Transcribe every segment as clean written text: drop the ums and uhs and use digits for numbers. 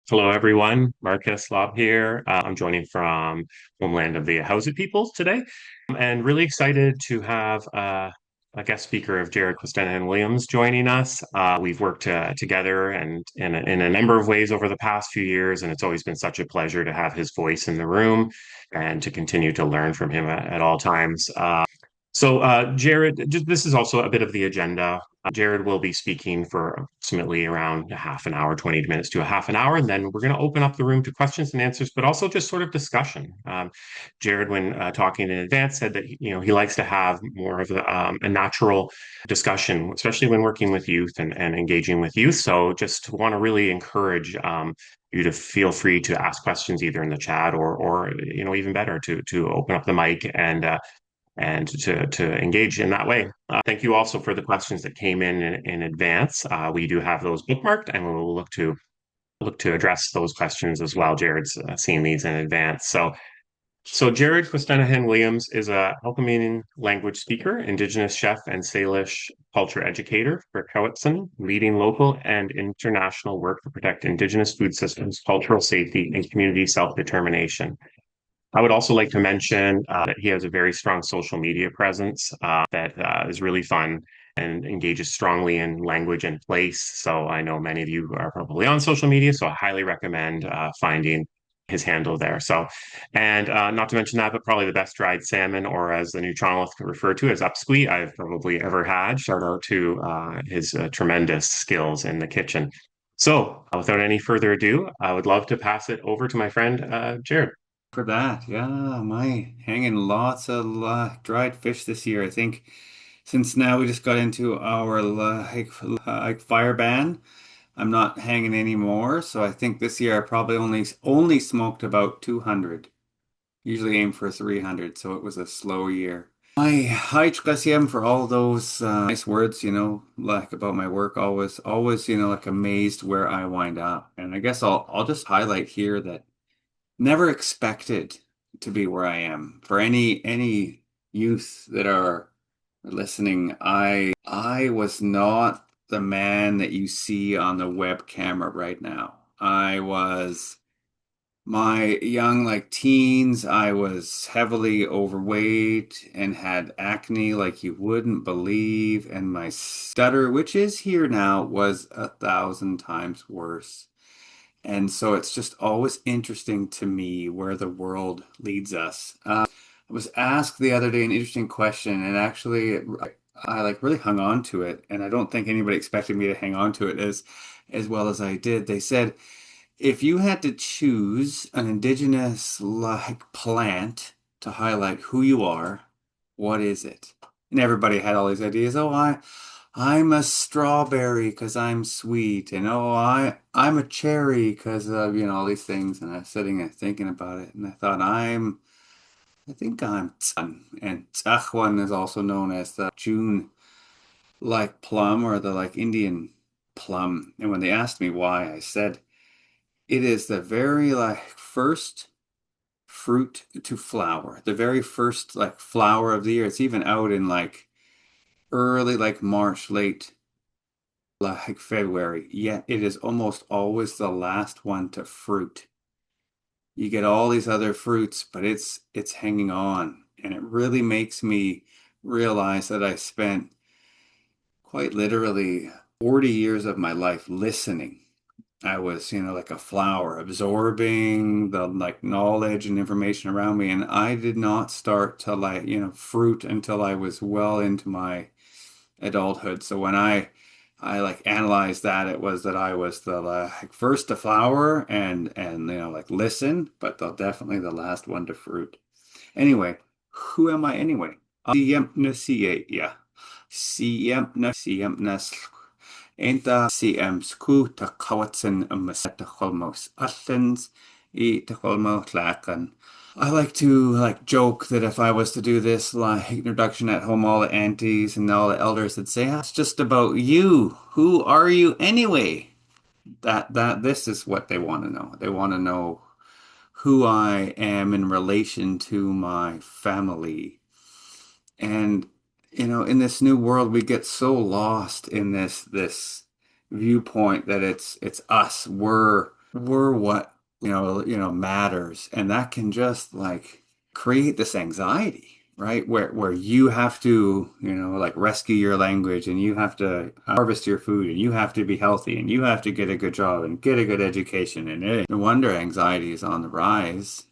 Hello, everyone. Marcus Lob here. I'm joining from Homeland of the Housing Peoples today, and really excited to have a guest speaker of Jared Quistanahan Williams joining us. We've worked together and in a number of ways over the past few years, and it's always been such a pleasure to have his voice in the room and to continue to learn from him at all times. Jared, this is also a bit of the agenda. Jared will be speaking for approximately around a half an hour, 20 minutes to a half an hour, and then we're going to open up the room to questions and answers, but also just sort of discussion. Jared, when talking in advance, said that he likes to have more of a natural discussion, especially when working with youth and engaging with youth. So, just want to really encourage you to feel free to ask questions either in the chat or even better to open up the mic and to engage in that way. Thank you also for the questions that came in advance. We do have those bookmarked, and we will look to address those questions as well. Jared's seen these in advance, so Jared Quistanahan Williams is a Halkamenan language speaker, Indigenous chef, and Salish culture educator for Cowetson, leading local and international work to protect Indigenous food systems, cultural safety, and community self-determination. I would also like to mention that he has a very strong social media presence that is really fun and engages strongly in language and place. So I know many of you are probably on social media, so I highly recommend finding his handle there. And not to mention that, but probably the best dried salmon, or as the Nutronolith refer to as upsqueak, I've probably ever had. Shout out to his tremendous skills in the kitchen. So without any further ado, I would love to pass it over to my friend Jared. For that. Yeah, my hanging lots of dried fish this year. I think since now we just got into our like fire ban, I'm not hanging anymore. So I think this year I probably only smoked about 200. Usually aim for 300, so it was a slow year. I hi Chkasiem for all those nice words, like about my work. Always, like amazed where I wind up. And I guess I'll just highlight here that never expected to be where I am. For any youth that are listening, I was not the man that you see on the web camera right now. I was my young like teens, I was heavily overweight and had acne like you wouldn't believe, and my stutter, which is here now, was 1,000 times worse. And so it's just always interesting to me where the world leads us. I was asked the other day an interesting question, and actually, I like really hung on to it, and I don't think anybody expected me to hang on to it as well as I did. They said, if you had to choose an indigenous like plant to highlight who you are, what is it? And everybody had all these ideas. I'm a strawberry because I'm sweet, and I'm a cherry because of all these things. And I was sitting and thinking about it, and I thought I think I'm Tsan, and Tsachwan is also known as the June like plum or the like Indian plum. And when they asked me why, I said it is the very like first fruit to flower, the very first like flower of the year. It's even out in like early like March, late like February, yet it is almost always the last one to fruit. You get all these other fruits, but it's hanging on, and it really makes me realize that I spent quite literally 40 years of my life listening. I was, like a flower, absorbing the like knowledge and information around me, and I did not start to like, fruit until I was well into my adulthood. So when I like analyzed that, it was that I was the like first to flower and like listen, but definitely the last one to fruit. Anyway, who am I anyway? Siem na siya, yeah. Siem na Enta siem sku ta kawatsin maseta holmos Athens e ta holmo tlakan. I like to like joke that if I was to do this like introduction at home, all the aunties and all the elders would say, "That's just about you. Who are you anyway?" That this is what they want to know. They want to know who I am in relation to my family. And in this new world, we get so lost in this viewpoint that it's us. we're what, matters. And that can just like create this anxiety, right? Where you have to, like rescue your language and you have to harvest your food and you have to be healthy and you have to get a good job and get a good education. And no wonder anxiety is on the rise.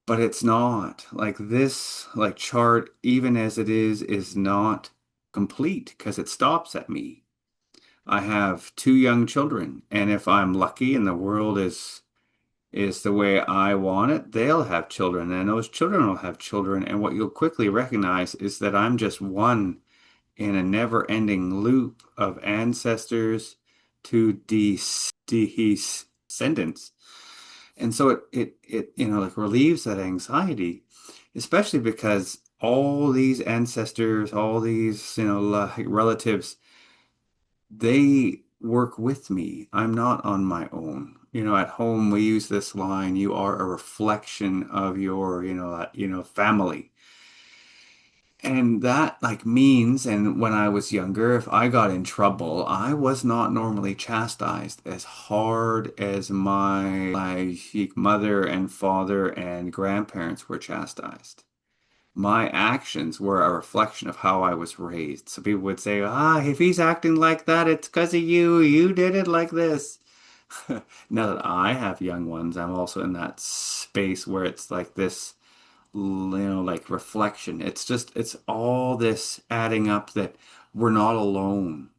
But it's not like this, like chart, even as it is not complete because it stops at me. I have two young children, and if I'm lucky and the world is the way I want it, they'll have children, and those children will have children. And what you'll quickly recognize is that I'm just one in a never-ending loop of ancestors to descendants. And so it like relieves that anxiety, especially because all these ancestors, all these, like relatives, they work with me. I'm not on my own. At home we use this line, you are a reflection of your, family. And that like means, and when I was younger, if I got in trouble, I was not normally chastised as hard as my like mother and father and grandparents were chastised. My actions were a reflection of how I was raised. So people would say, if he's acting like that, it's because of you. You did it like this. Now that I have young ones, I'm also in that space where it's like this, like reflection. It's all this adding up that we're not alone.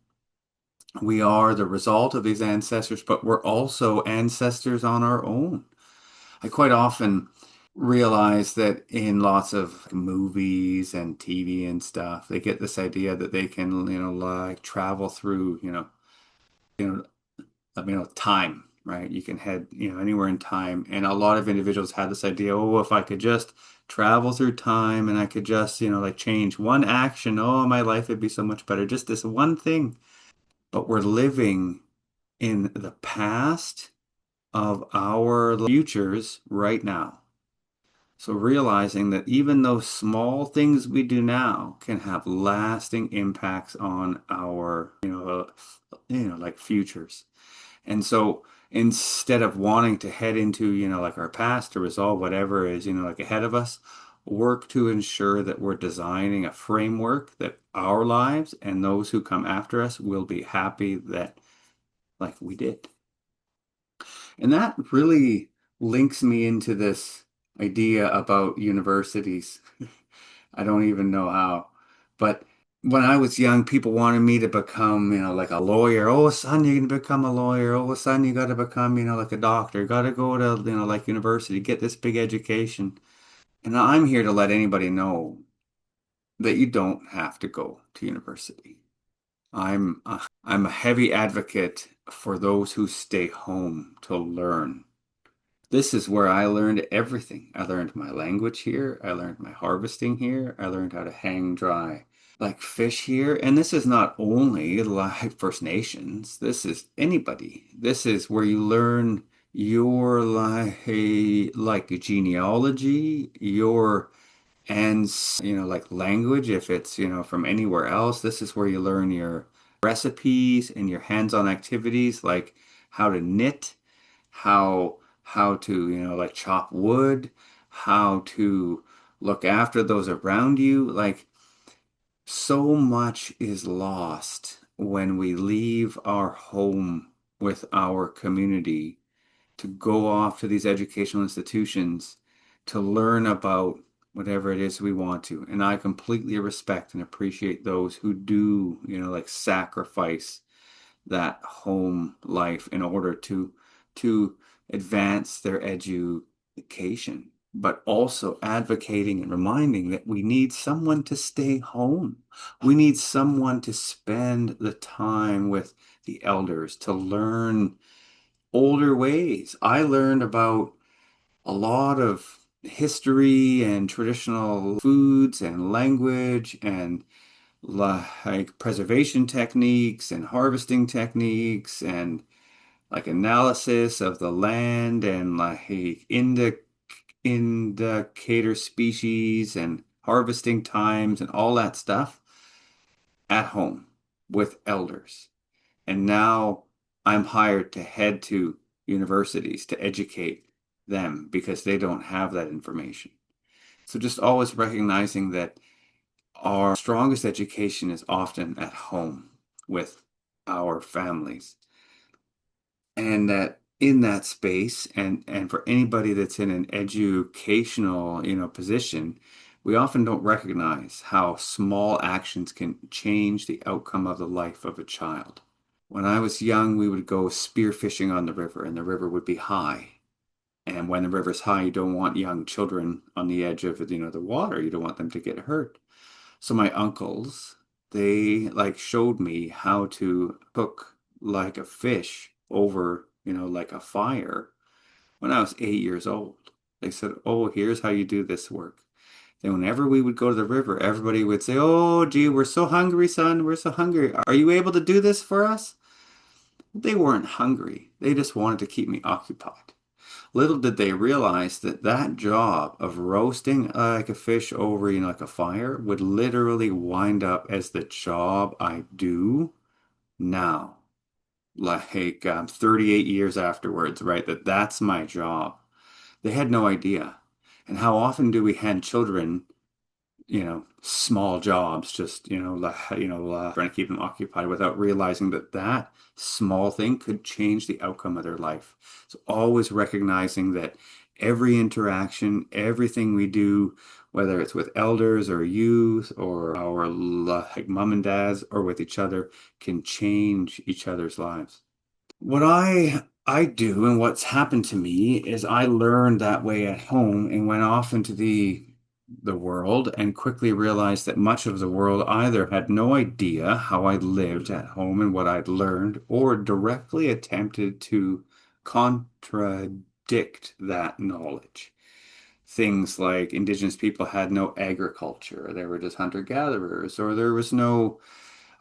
We are the result of these ancestors, but we're also ancestors on our own. I quite often realize that in lots of movies and TV and stuff, they get this idea that they can, like travel through, you know, time, right? You can head, anywhere in time. And a lot of individuals have this idea, oh, if I could just travel through time and I could just, like change one action, oh, my life would be so much better. Just this one thing. But we're living in the past of our futures right now. So realizing that even those small things we do now can have lasting impacts on our, like futures. And so instead of wanting to head into, like our past to resolve whatever is, like ahead of us, work to ensure that we're designing a framework that our lives and those who come after us will be happy that like we did. And that really links me into this idea about universities. I don't even know how. But when I was young, people wanted me to become, like a lawyer. Oh, son, you're going to become a lawyer. Oh, son, you got to become, like a doctor. Got to go to, like university, get this big education. And I'm here to let anybody know that you don't have to go to university. I'm a heavy advocate for those who stay home to learn. This is where I learned everything. I learned my language here. I learned my harvesting here. I learned how to hang dry like fish here. And this is not only like First Nations. This is anybody. This is where you learn your like genealogy, your and like language if it's from anywhere else. This is where you learn your recipes and your hands-on activities like how to knit, how to like chop wood, how to look after those around you. Like so much is lost when we leave our home with our community to go off to these educational institutions to learn about whatever it is we want to. And I completely respect and appreciate those who do, like sacrifice that home life in order to advance their education, but also advocating and reminding that we need someone to stay home. We need someone to spend the time with the elders to learn older ways. I learned about a lot of history and traditional foods and language and like preservation techniques and harvesting techniques and like analysis of the land and like indicator species and harvesting times and all that stuff at home with elders. And now I'm hired to head to universities to educate them because they don't have that information. So just always recognizing that our strongest education is often at home with our families. And that in that space and for anybody that's in an educational, position, we often don't recognize how small actions can change the outcome of the life of a child. When I was young, we would go spearfishing on the river, and the river would be high. And when the river's high, you don't want young children on the edge of, the water. You don't want them to get hurt. So my uncles, they like showed me how to cook like a fish over, like a fire when I was 8 years old. They said, "Oh, here's how you do this work." Then whenever we would go to the river, everybody would say, "Oh, gee, we're so hungry, son. We're so hungry. Are you able to do this for us?" They weren't hungry. They just wanted to keep me occupied. Little did they realize that that job of roasting like a fish over, like a fire would literally wind up as the job I do now. Like 38 years afterwards, right? That's my job. They had no idea. And how often do we hand children small jobs, just, trying to keep them occupied without realizing that that small thing could change the outcome of their life. So always recognizing that every interaction, everything we do, whether it's with elders or youth or our like mom and dads or with each other, can change each other's lives. What I do and what's happened to me is I learned that way at home and went off into the world and quickly realized that much of the world either had no idea how I lived at home and what I'd learned or directly attempted to contradict that knowledge. Things like indigenous people had no agriculture, they were just hunter-gatherers, or there was no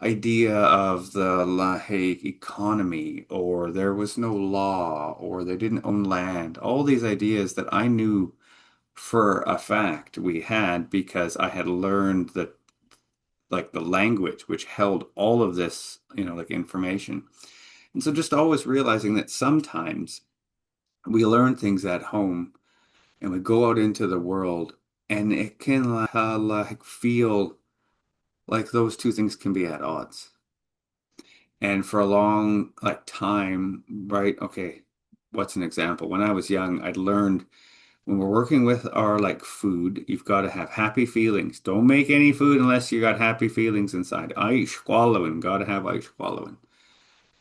idea of the like economy, or there was no law, or they didn't own land. All these ideas that I knew for a fact we had because I had learned that like the language which held all of this, like information. And so just always realizing that sometimes we learn things at home and we go out into the world and it can like feel like those two things can be at odds. And for a long like time, right? Okay, what's an example? When I was young, I'd learned when we're working with our like food, you've got to have happy feelings. Don't make any food unless you got happy feelings inside. Ice swallowing, gotta have ice swallowing.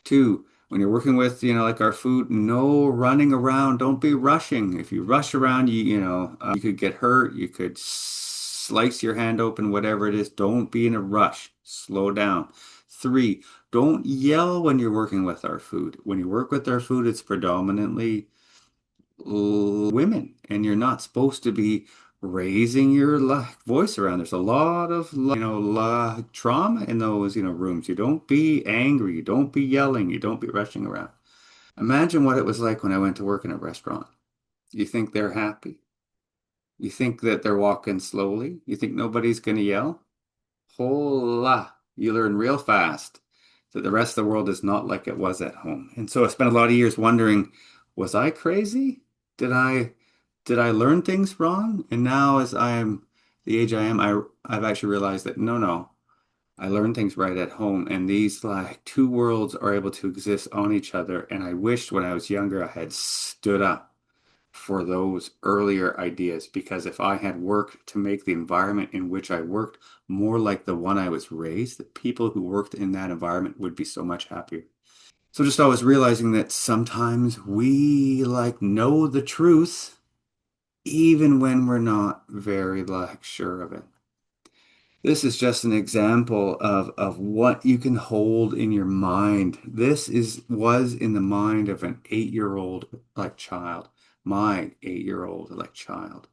Two, when you're working with, like our food, no running around. Don't be rushing. If you rush around, you could get hurt. You could slice your hand open, whatever it is. Don't be in a rush. Slow down. Three, don't yell when you're working with our food. When you work with our food, it's predominantly women, and you're not supposed to be raising your voice around. There's a lot of trauma in those rooms. You don't be angry, you don't be yelling, you don't be rushing around. Imagine what it was like when I went to work in a restaurant. You think they're happy? You think that they're walking slowly? You think nobody's gonna yell? Hola, you learn real fast that the rest of the world is not like it was at home. And so I spent a lot of years wondering, was I crazy? Did I did I learn things wrong? And now as I'm the age I am, I've actually realized that no, I learned things right at home, and these like two worlds are able to exist on each other. And I wished when I was younger I had stood up for those earlier ideas because if I had worked to make the environment in which I worked more like the one I was raised, the people who worked in that environment would be so much happier. So just always realizing that sometimes we like know the truth even when we're not very like sure of it. This is just an example of what you can hold in your mind. This is was in the mind of an 8-year-old like child, my 8-year-old like child.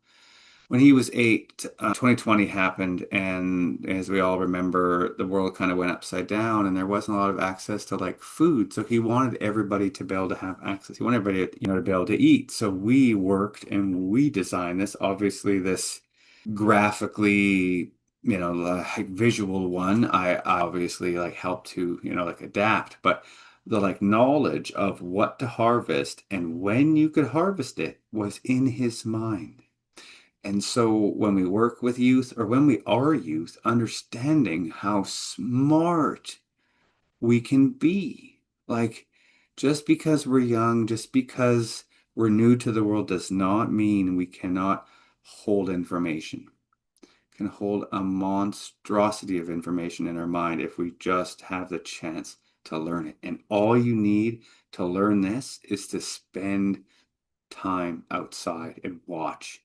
When he was eight, 2020 happened, and as we all remember, the world kind of went upside down, and there wasn't a lot of access to like food. So he wanted everybody to be able to have access. He wanted everybody, to be able to eat. So we worked and we designed this. Obviously, this graphically, like visual one. I obviously like helped to, like adapt, but the like knowledge of what to harvest and when you could harvest it was in his mind. And so when we work with youth or when we are youth, understanding how smart we can be. Like, just because we're young, just because we're new to the world does not mean we cannot hold information. Can hold a monstrosity of information in our mind if we just have the chance to learn it. And all you need to learn this is to spend time outside and watch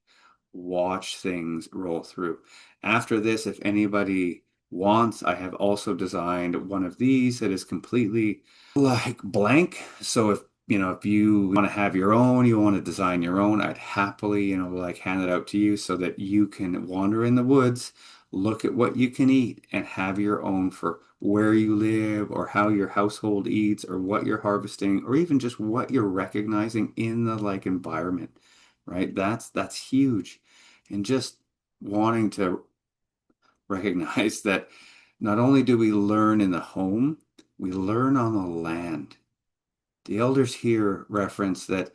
things roll through. After this, if anybody wants, I have also designed one of these that is completely like blank. So if you want to have your own, you want to design your own, I'd happily, like hand it out to you so that you can wander in the woods, look at what you can eat and have your own for where you live or how your household eats or what you're harvesting or even just what you're recognizing in the like environment, right? That's huge. And just wanting to recognize that not only do we learn in the home, we learn on the land. The elders here reference that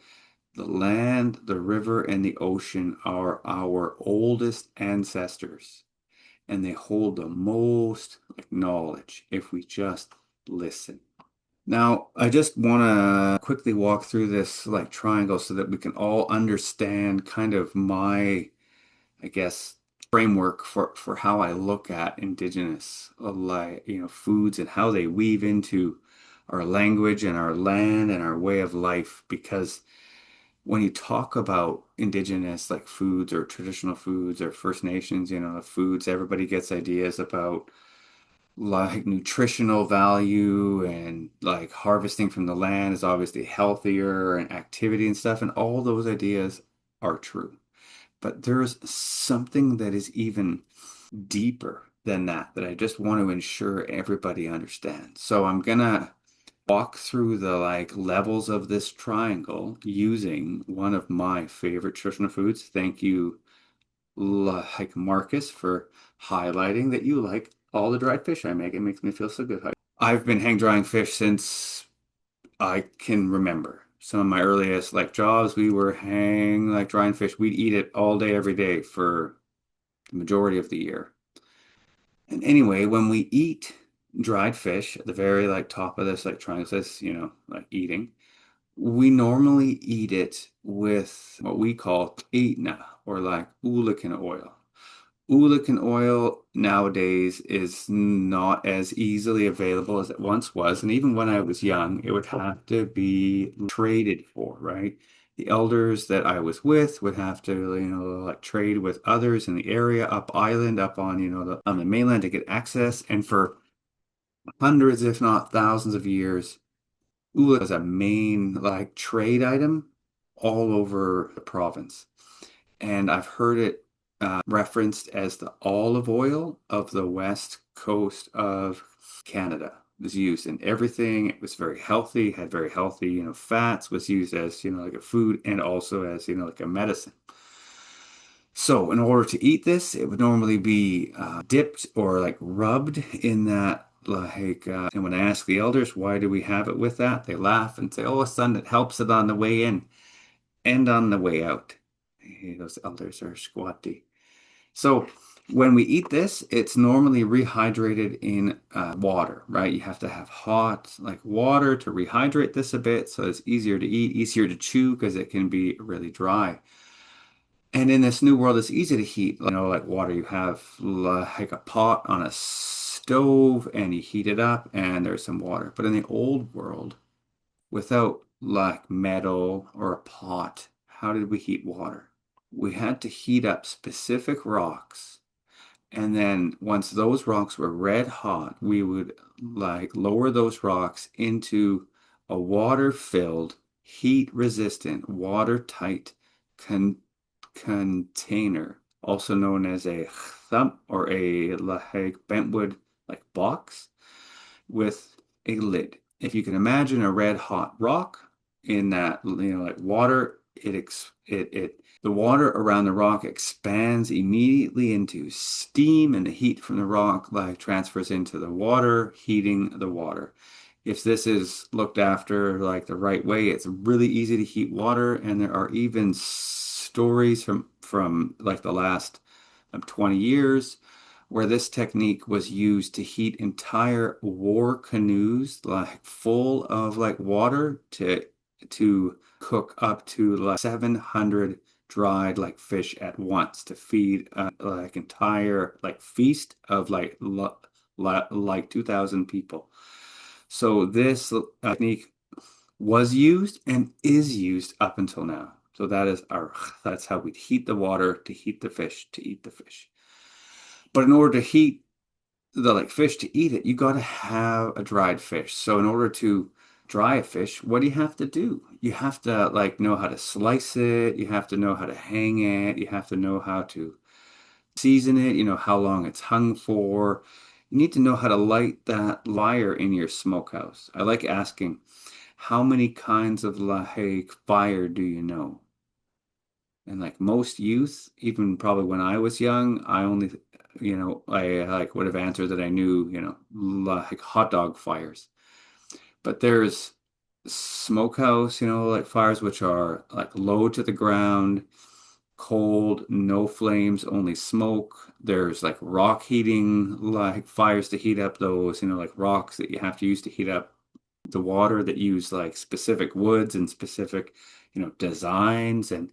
the land, the river, and the ocean are our oldest ancestors, and they hold the most like knowledge if we just listen. Now, I just want to quickly walk through this like triangle so that we can all understand kind of my, I guess, framework for how I look at indigenous like foods and how they weave into our language and our land and our way of life. Because when you talk about indigenous like foods or traditional foods or First Nations, the foods, everybody gets ideas about like nutritional value and like harvesting from the land is obviously healthier and activity and stuff, and all those ideas are true. But there's something that is even deeper than that I just want to ensure everybody understands. So I'm gonna walk through the like levels of this triangle using one of my favorite traditional foods. Thank you, like Marcus, for highlighting that you like all the dried fish I make. It makes me feel so good. I've been hang drying fish since I can remember. Some of my earliest like jobs, we were hang like drying fish. We'd eat it all day, every day for the majority of the year. And anyway, when we eat dried fish at the very like top of this like triangle says, like eating, we normally eat it with what we call eitna or like ulican oil. Ulican oil nowadays is not as easily available as it once was. And even when I was young, it would have to be traded for, right? The elders that I was with would have to, like trade with others in the area up island, up on, on the mainland to get access. And for hundreds, if not thousands of years, Ula was a main like trade item all over the province. And I've heard it referenced as the olive oil of the west coast of Canada. It was used in everything. It was very healthy, had very healthy, fats, was used as, like a food and also as, like a medicine. So in order to eat this, it would normally be dipped or like rubbed in that like and when I ask the elders why do we have it with that, they laugh and say, "Oh, son, it helps it on the way in and on the way out." Hey, those elders are squatty. So when we eat this, it's normally rehydrated in water, right? You have to have hot like water to rehydrate this a bit so it's easier to eat, easier to chew because it can be really dry. And in this new world, it's easy to heat, like water. You have like a pot on a stove and you heat it up and there's some water. But in the old world, without like metal or a pot, how did we heat water? We had to heat up specific rocks. And then once those rocks were red hot, we would like lower those rocks into a water-filled, heat-resistant, watertight con container, also known as a thump or a like bentwood like box with a lid. If you can imagine a red hot rock in that, like water, the water around the rock expands immediately into steam, and the heat from the rock like transfers into the water, heating the water. if this is looked after like the right way, it's really easy to heat water. And there are even stories from like the last 20 years where this technique was used to heat entire war canoes like full of like water to cook up to like 700 dried like fish at once to feed like entire like feast of like 2,000 people. So this technique was used and is used up until now. So that's how we'd heat the water to heat the fish to eat the fish. But in order to heat the like fish to eat it, you got to have a dried fish. So in order to dry a fish, what do you have to do? You have to like know how to slice it, you have to know how to hang it, you have to know how to season it, you know how long it's hung for. You need to know how to light that fire in your smokehouse. I like asking, how many kinds of like fire do you know? And like most youth, even probably when I was young, I only, I like would have answered that I knew, like hot dog fires. But there's smokehouse, like fires which are like low to the ground, cold, no flames, only smoke. There's like rock heating, like fires to heat up those, like rocks that you have to use to heat up the water that use like specific woods and specific, designs. And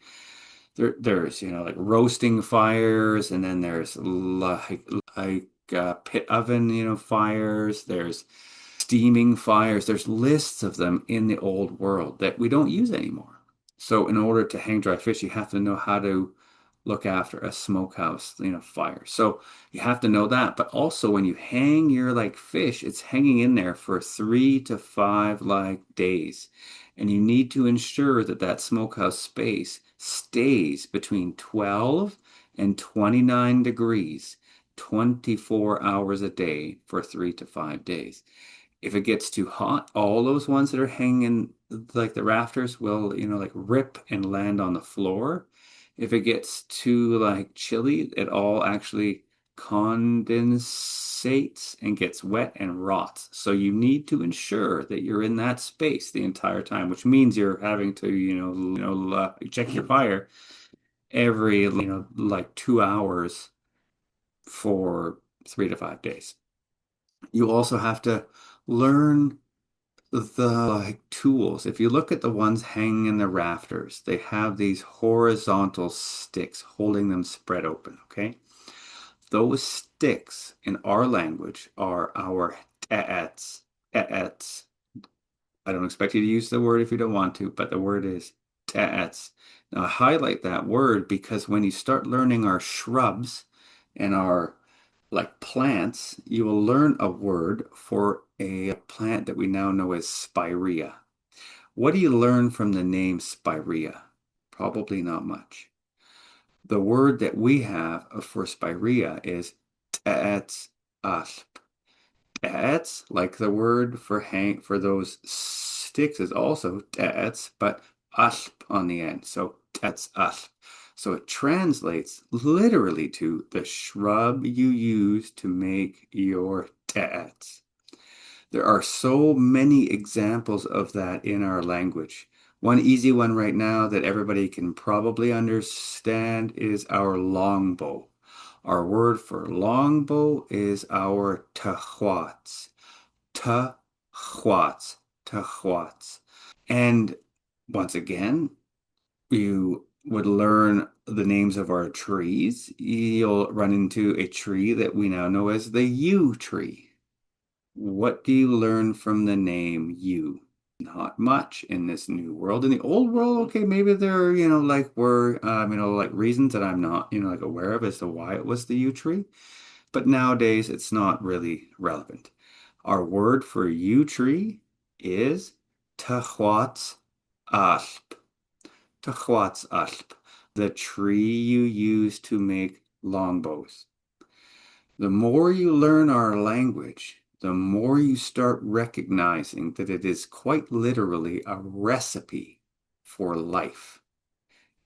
there's like roasting fires, and then there's like pit oven fires. There's steaming fires. There's lists of them in the old world that we don't use anymore. So in order to hang dry fish, you have to know how to look after a smokehouse fire. So you have to know that. But also when you hang your like fish, it's hanging in there for 3 to 5 like days. And you need to ensure that that smokehouse space stays between 12 and 29 degrees 24 hours a day for 3 to 5 days. If it gets too hot, all those ones that are hanging like the rafters will, like rip and land on the floor. If it gets too like chilly, it all actually condensates and gets wet and rots. So you need to ensure that you're in that space the entire time, which means you're having to, check your fire every, like 2 hours for 3 to 5 days. You also have to learn the like tools. If you look at the ones hanging in the rafters, they have these horizontal sticks holding them spread open, okay? Those sticks in our language are our te'ets. Te'ets. I don't expect you to use the word if you don't want to, but the word is te'ets. Now, I highlight that word because when you start learning our shrubs and our like plants, you will learn a word for a plant that we now know as spirea. What do you learn from the name spirea? Probably not much. The word that we have for spirea is te'ets asp. Te'ets, like the word for hang for those sticks, is also te'ets, but asp on the end. So te'ets asp. So it translates literally to the shrub you use to make your te'ets. There are so many examples of that in our language. One easy one right now that everybody can probably understand is our longbow. Our word for longbow is our tahwats. Tahwats. Tahwats. And once again, you would learn the names of our trees. You'll run into a tree that we now know as the yew tree. What do you learn from the name yew? Not much in this new world. In the old world, okay, maybe there are, like were, like reasons that I'm not, like aware of as to why it was the yew tree. But nowadays, it's not really relevant. Our word for yew tree is tahwats asp. Tehuatzalp, the tree you use to make longbows. The more you learn our language, the more you start recognizing that it is quite literally a recipe for life.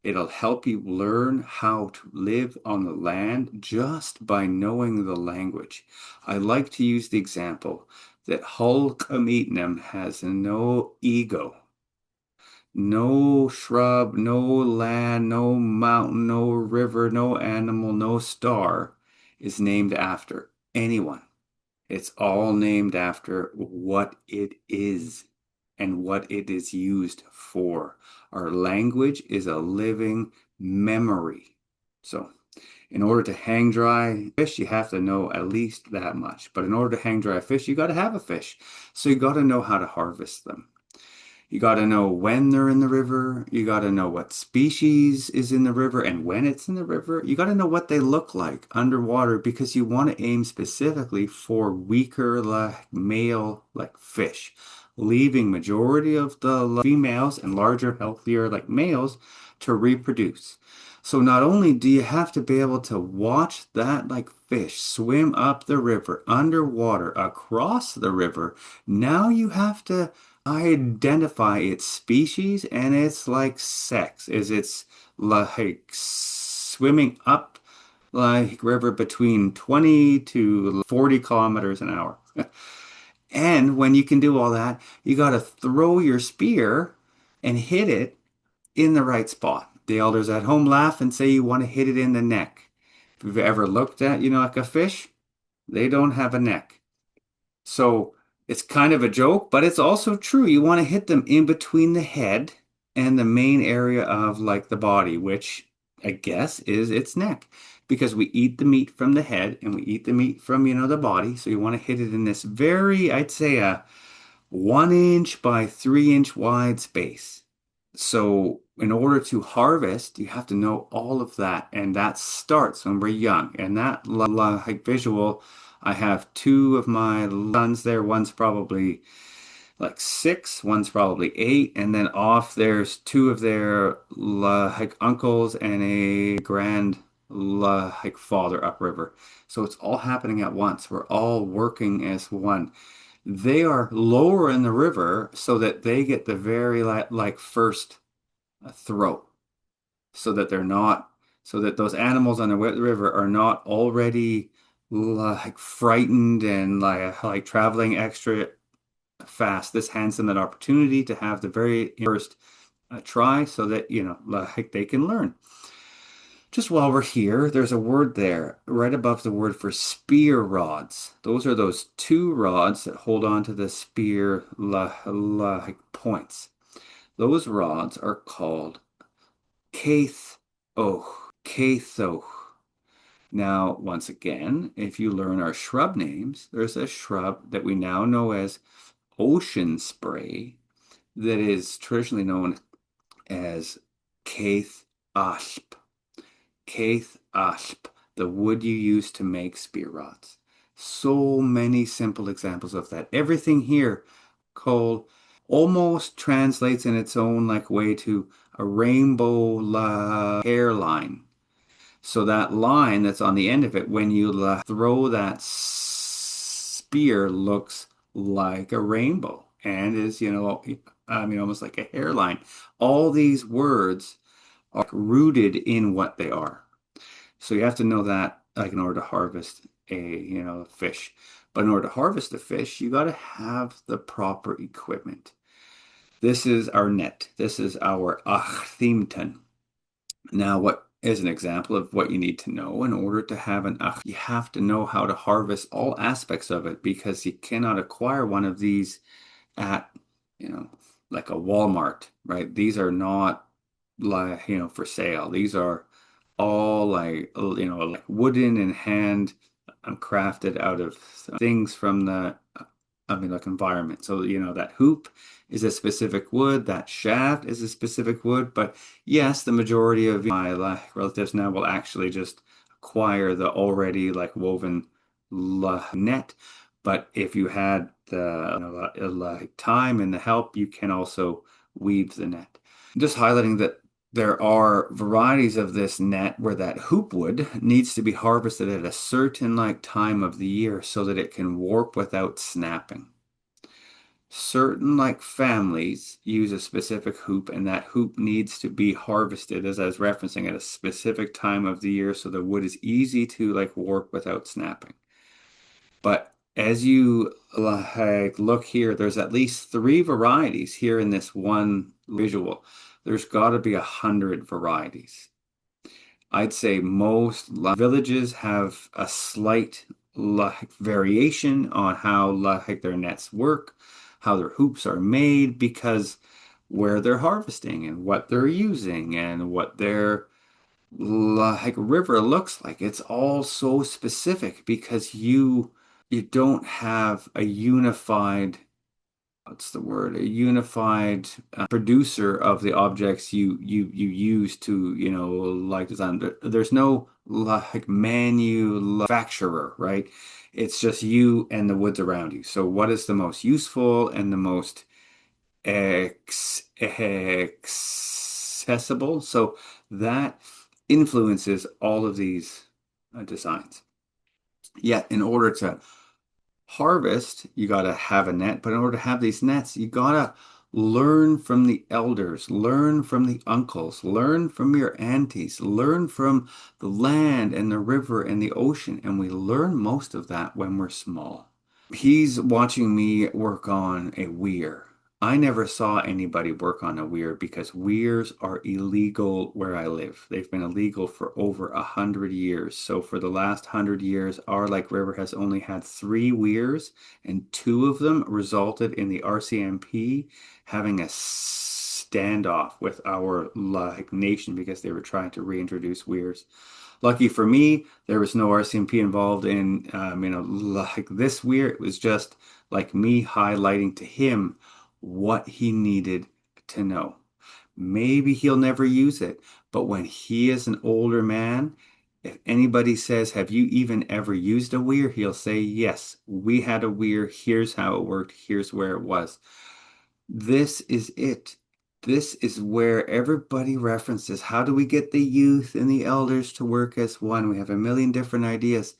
It'll help you learn how to live on the land just by knowing the language. I like to use the example that Holcomb Eatonham has no ego. No shrub, no land, no mountain, no river, no animal, no star is named after anyone. It's all named after what it is and what it is used for. Our language is a living memory. So, in order to hang dry fish, you have to know at least that much. But in order to hang dry fish, you got to have a fish. So, you got to know how to harvest them. You got to know when they're in the river. You got to know what species is in the river and when it's in the river. You got to know what they look like underwater because you want to aim specifically for weaker like male like fish, leaving majority of the females and larger, healthier like males to reproduce. So not only do you have to be able to watch that like fish swim up the river, underwater, across the river, now you have to identify its species and its like sex. Is it's like swimming up like river between 20 to 40 kilometers an hour. And when you can do all that, you got to throw your spear and hit it in the right spot. The elders at home laugh and say you want to hit it in the neck. If you've ever looked at, like a fish, they don't have a neck. So it's kind of a joke, but it's also true. You want to hit them in between the head and the main area of like the body, which I guess is its neck. Because we eat the meat from the head and we eat the meat from, the body. So you want to hit it in this very, I'd say a 1 inch by 3 inch wide space. So in order to harvest, you have to know all of that. And that starts when we're young. And that like visual, I have two of my sons there. One's probably like 6, one's probably 8. And then off there's two of their like uncles and a grand like father upriver. So it's all happening at once. We're all working as one. They are lower in the river so that they get the very like first throw, so that they're not, so that those animals on the river are not already like frightened and like traveling extra fast. This hands them an opportunity to have the very first try so that like they can learn. Just while we're here, there's a word there right above the word for spear rods. Those are those two rods that hold on to the spear like points. Those rods are called catho. Now, once again, if you learn our shrub names, there's a shrub that we now know as ocean spray that is traditionally known as caith asp. Caith asp, the wood you use to make spear rods. So many simple examples of that. Everything here called almost translates in its own like way to a rainbow hairline. So that line that's on the end of it, when you throw that spear, looks like a rainbow and is, almost like a hairline. All these words are rooted in what they are. So you have to know that like in order to harvest a fish. But in order to harvest a fish, you got to have the proper equipment. This is our net. This is our achthimton. Now, what is an example of what you need to know in order to have an ach? You have to know how to harvest all aspects of it because you cannot acquire one of these at, like a Walmart, right? These are not like, for sale. These are all like wooden and hand crafted out of things from the like environment. So, that hoop is a specific wood, that shaft is a specific wood, but yes, the majority of my like relatives now will actually just acquire the already like woven net. But if you had the like time and the help, you can also weave the net. Just highlighting that there are varieties of this net where that hoop wood needs to be harvested at a certain like time of the year so that it can warp without snapping. Certain like families use a specific hoop and that hoop needs to be harvested, as I was referencing, at a specific time of the year so the wood is easy to like warp without snapping. But as you like look here, there's at least three varieties here in this one visual. There's got to be 100 varieties. I'd say most villages have a slight variation on how their nets work, how their hoops are made, because where they're harvesting and what they're using and what their river looks like. It's all so specific because you don't have a unified, what's the word, a unified producer of the objects you use to, design. There's no manufacturer, right? It's just you and the woods around you. So what is the most useful and the most accessible? So that influences all of these designs. Yet, in order to harvest, you got to have a net. But in order to have these nets, you got to learn from the elders, learn from the uncles, learn from your aunties, learn from the land and the river and the ocean. And we learn most of that when we're small. He's watching me work on a weir. I never saw anybody work on a weir because weirs are illegal where I live. They've been illegal for over 100 years. So for the last 100 years, our river has only had three weirs, and two of them resulted in the RCMP having a standoff with our nation because they were trying to reintroduce weirs. Lucky for me, there was no RCMP involved in, this weir. It was just like me highlighting to him what he needed to know. Maybe he'll never use it, but when he is an older man, if anybody says, "Have you even ever used a weir?" he'll say, "Yes, we had a weir. Here's how it worked. Here's where it was." This is it. This is where everybody references. How do we get the youth and the elders to work as one? We have a million different ideas.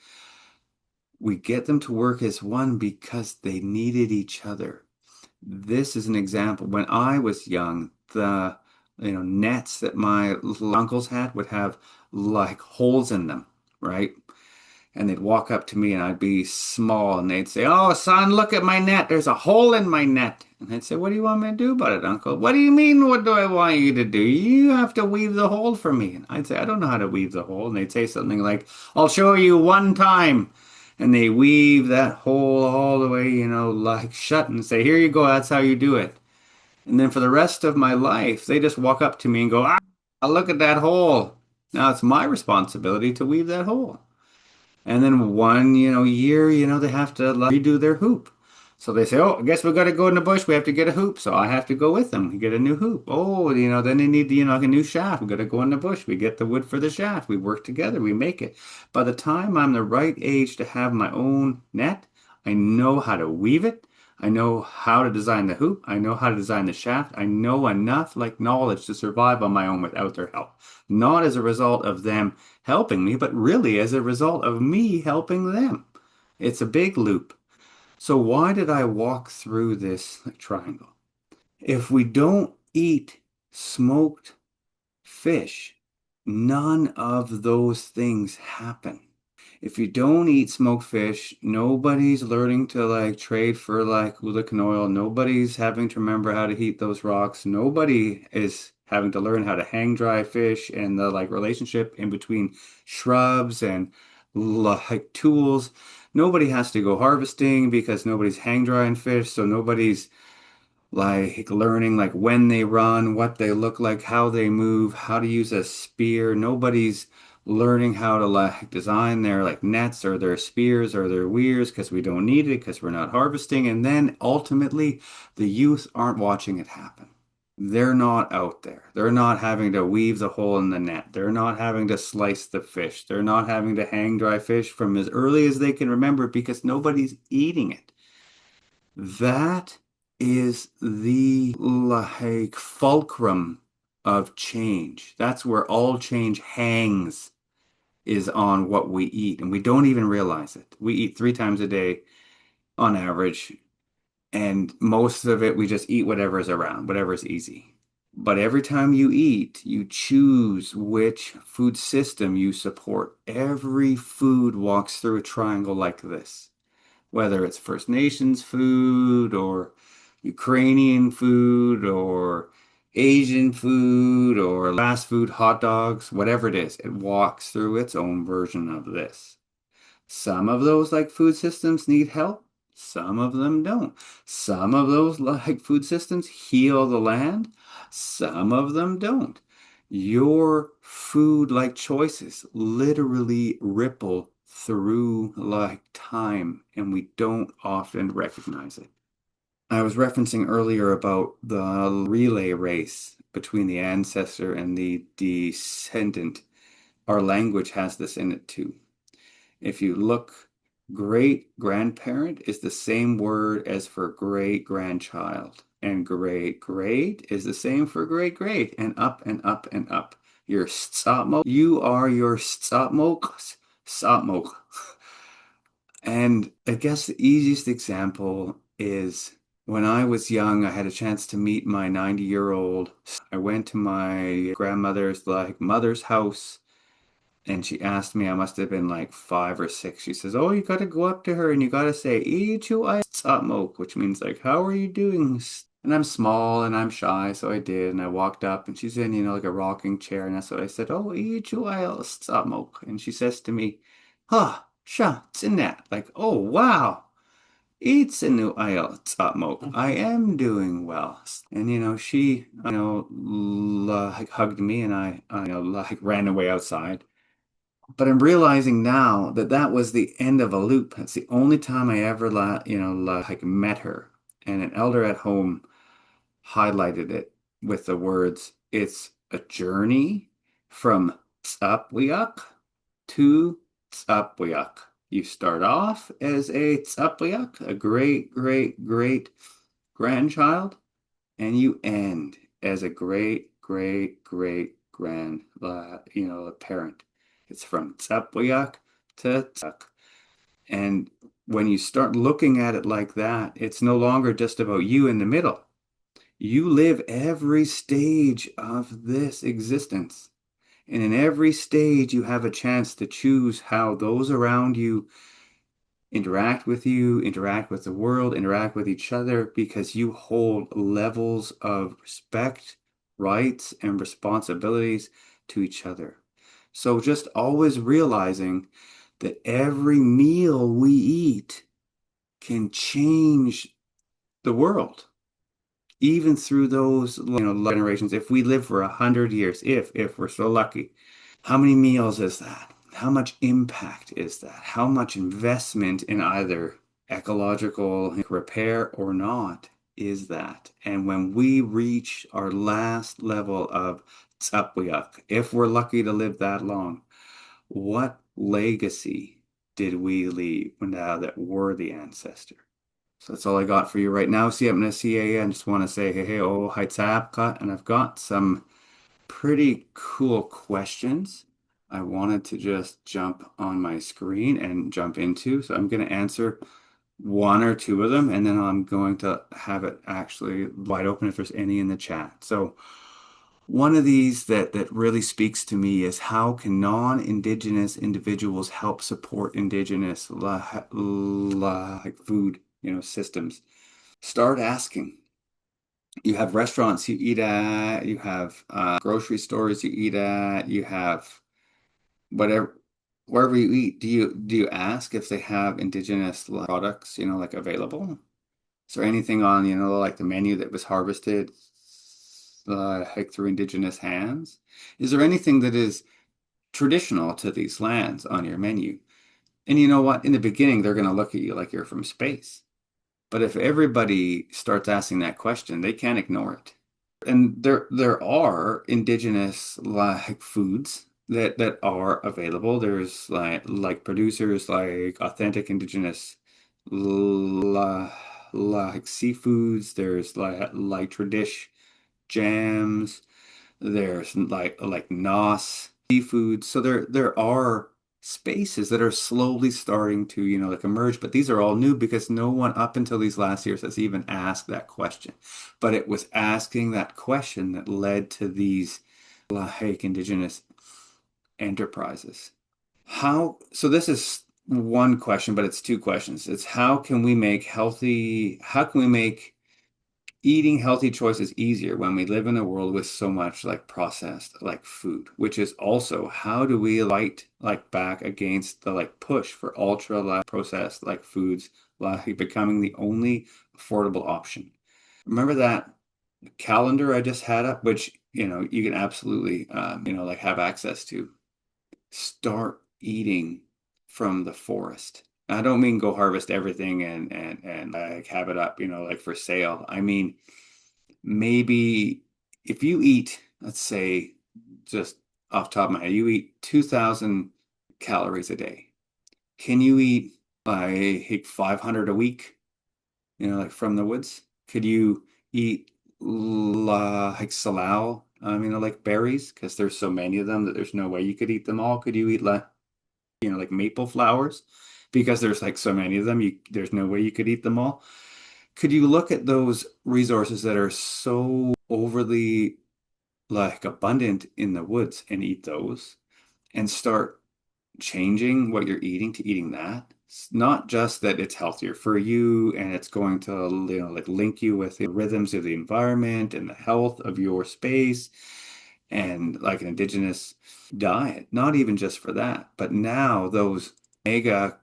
We get them to work as one because they needed each other. This is an example. When I was young, the nets that my little uncles had would have holes in them, right? And they'd walk up to me and I'd be small and they'd say, "Oh, son, look at my net. There's a hole in my net." And I'd say, "What do you want me to do about it, uncle?" "What do you mean, what do I want you to do? You have to weave the hole for me." And I'd say, "I don't know how to weave the hole." And they'd say something like, "I'll show you one time." And they weave that hole all the way, shut and say, "Here you go. That's how you do it." And then for the rest of my life, they just walk up to me and go, "Ah, look at that hole." Now it's my responsibility to weave that hole. And then one, year, they have to redo their hoop. So they say, "Oh, I guess we got to go in the bush. We have to get a hoop." So I have to go with them. We get a new hoop. Oh, then they need, like a new shaft. We got to go in the bush. We get the wood for the shaft. We work together. We make it. By the time I'm the right age to have my own net, I know how to weave it. I know how to design the hoop. I know how to design the shaft. I know enough knowledge to survive on my own without their help. Not as a result of them helping me, but really as a result of me helping them. It's a big loop. So why did I walk through this triangle? If we don't eat smoked fish, none of those things happen. If you don't eat smoked fish, nobody's learning to trade for liquid oil. Nobody's having to remember how to heat those rocks. Nobody is having to learn how to hang dry fish and the relationship in between shrubs and tools. Nobody has to go harvesting because nobody's hang drying fish, so nobody's learning when they run, what they look like, how they move, how to use a spear. Nobody's learning how to design their nets or their spears or their weirs because we don't need it because we're not harvesting. And then ultimately, the youth aren't watching it happen. They're not out there. They're not having to weave the hole in the net. They're not having to slice the fish. They're not having to hang dry fish from as early as they can remember because nobody's eating it. That is the fulcrum of change. That's where all change hangs, is on what we eat. And we don't even realize it. We eat 3 times a day on average. And most of it, we just eat whatever is around, whatever is easy. But every time you eat, you choose which food system you support. Every food walks through a triangle like this. whether it's First Nations food or Ukrainian food or Asian food or fast food, hot dogs, whatever it is, it walks through its own version of this. Some of those like food systems need help. Some of them don't. Some of those like food systems heal the land. Some of them don't. Your food like choices literally ripple through like time, and we don't often recognize it. I was referencing earlier about the relay race between the ancestor and the descendant. Our language has this in it too. If you look, great grandparent is the same word as for great grandchild. And great great is the same for great great, and up and up and up. Your stopmo, you are your stopmo. And I guess the easiest example is when I was young, I had a chance to meet my 90-year-old. I went to my grandmother's like mother's house and she asked me, I must have been like 5 or 6. She says, "Oh, you got to go up to her and you got to say, Ichu I Satmok," which means like, "How are you doing?" And I'm small and I'm shy, so I did. And I walked up and she's in, like a rocking chair. And that's what I said, "Oh, Ichu I Satmok." And she says to me, "Huh, sha, it's in that." Like, "Oh, wow. It's a new IEL Satmok. I am doing well." And she, like hugged me and I like ran away outside. But I'm realizing now that that was the end of a loop. That's the only time I ever, like met her. And an elder at home highlighted it with the words, "It's a journey from Tsapwiak to Tsapwiak." You start off as a Tsapwiak, a great, great, great grandchild, and you end as a great, great, great a parent. It's from Tsapuyak to Tsak. And when you start looking at it like that, it's no longer just about you in the middle. You live every stage of this existence. And in every stage, you have a chance to choose how those around you, interact with the world, interact with each other, because you hold levels of respect, rights, and responsibilities to each other. So just always realizing that every meal we eat can change the world, even through those, generations. If we live for 100 years, if we're so lucky, how many meals is that? How much impact is that? How much investment in either ecological repair or not is that? And when we reach our last level of Tsapwiak, if we're lucky to live that long, what legacy did we leave now that we're the ancestor? So that's all I got for you right now. See, I'm going to see I just want to say, hey, hey, oh, hi, Tzapka, and I've got some pretty cool questions I wanted to just jump on my screen and jump into. So I'm going to answer one or two of them, and then I'm going to have it actually wide open if there's any in the chat. So one of these that really speaks to me is, how can non-Indigenous individuals help support Indigenous like food, systems? Start asking. You have restaurants you eat at, you have grocery stores you eat at, you have whatever, wherever you eat. Do you ask if they have indigenous products, like available? Is there anything on, like the menu that was harvested like through indigenous hands? Is there anything that is traditional to these lands on your menu? And you know what? In the beginning, they're going to look at you like you're from space. But if everybody starts asking that question, they can't ignore it. And there are indigenous like foods that are available. There's like producers like authentic indigenous like seafoods. There's like tradish jams. There's like nos seafood. So there are spaces that are slowly starting to, like emerge, but these are all new because no one up until these last years has even asked that question. But it was asking that question that led to these like indigenous enterprises. So this is one question, but it's two questions. It's how can we make eating healthy choices easier when we live in a world with so much like processed like food, which is also how do we fight like back against the like push for ultra like processed like foods like becoming the only affordable option. Remember that calendar I just had up, which you can absolutely like have access to. Start eating from the forest. I don't mean go harvest everything and like have it up, like for sale. I mean, maybe if you eat, let's say, just off the top of my head, you eat 2,000 calories a day. Can you eat like 500 a week, like from the woods? Could you eat like salal, like berries? Because there's so many of them that there's no way you could eat them all. Could you eat like maple flowers? Because there's like so many of them, there's no way you could eat them all. Could you look at those resources that are so overly like abundant in the woods and eat those and start changing what you're eating to eating that? It's not just that it's healthier for you and it's going to, like link you with the rhythms of the environment and the health of your space and like an indigenous diet, not even just for that, but now those mega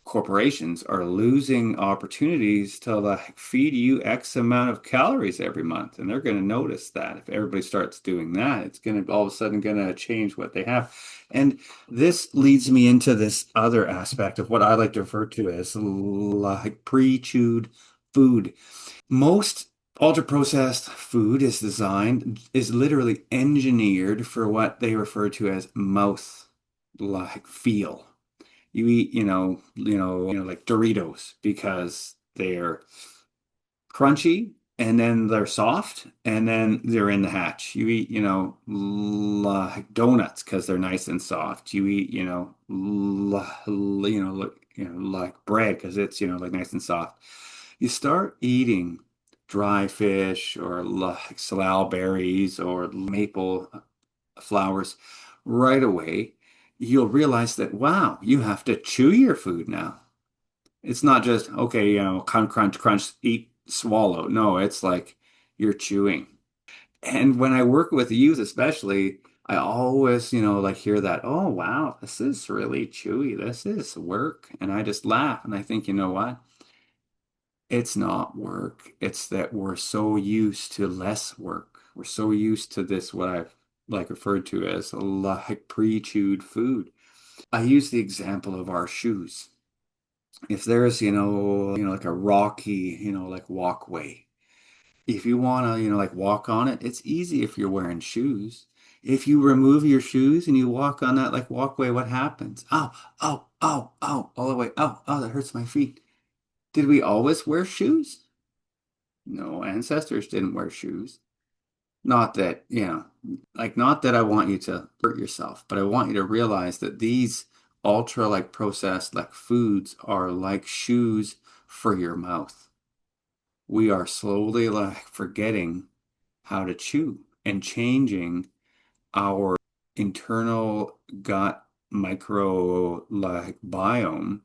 corporations are losing opportunities to like feed you X amount of calories every month. And they're going to notice that if everybody starts doing that, it's going to all of a sudden going to change what they have. And this leads me into this other aspect of what I like to refer to as like pre-chewed food. Most ultra processed food is literally engineered for what they refer to as mouth like feel. You eat, like Doritos because they're crunchy and then they're soft and then they're in the hatch. You eat, like donuts because they're nice and soft. You eat, like bread because it's, like nice and soft. You start eating dry fish or like salal berries or maple flowers right away, you'll realize that, wow, you have to chew your food now. It's not just, okay, crunch, crunch, crunch, eat, swallow. No, it's like you're chewing. And when I work with youth, especially, I always, like hear that, oh, wow, this is really chewy. This is work. And I just laugh and I think, you know what? It's not work. It's that we're so used to less work. We're so used to this, what I've like referred to as like pre-chewed food. I use the example of our shoes. If there's, like a rocky, like walkway, if you want to, like walk on it, it's easy if you're wearing shoes. If you remove your shoes and you walk on that like walkway, what happens? Oh, oh, oh, oh, all the way. Oh, oh, that hurts my feet. Did we always wear shoes? No, ancestors didn't wear shoes. Not that, like not that I want you to hurt yourself, but I want you to realize that these ultra like processed like foods are like shoes for your mouth. We are slowly like forgetting how to chew and changing our internal gut micro like biome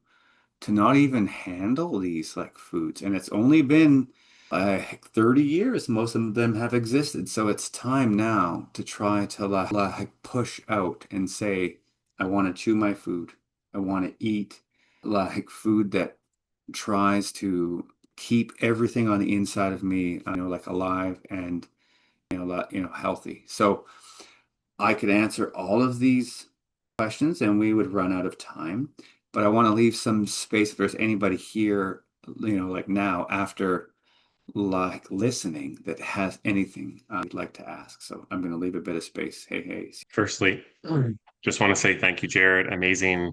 to not even handle these like foods. And it's only been like 30 years most of them have existed. So it's time now to try to like push out and say, I want to chew my food. I want to eat like food that tries to keep everything on the inside of me, like alive and healthy. So I could answer all of these questions and we would run out of time. But I want to leave some space if there's anybody here, like now after like listening that has anything I'd like to ask. So I'm going to leave a bit of space. Hey, hey. Firstly, just want to say thank you, Jared. Amazing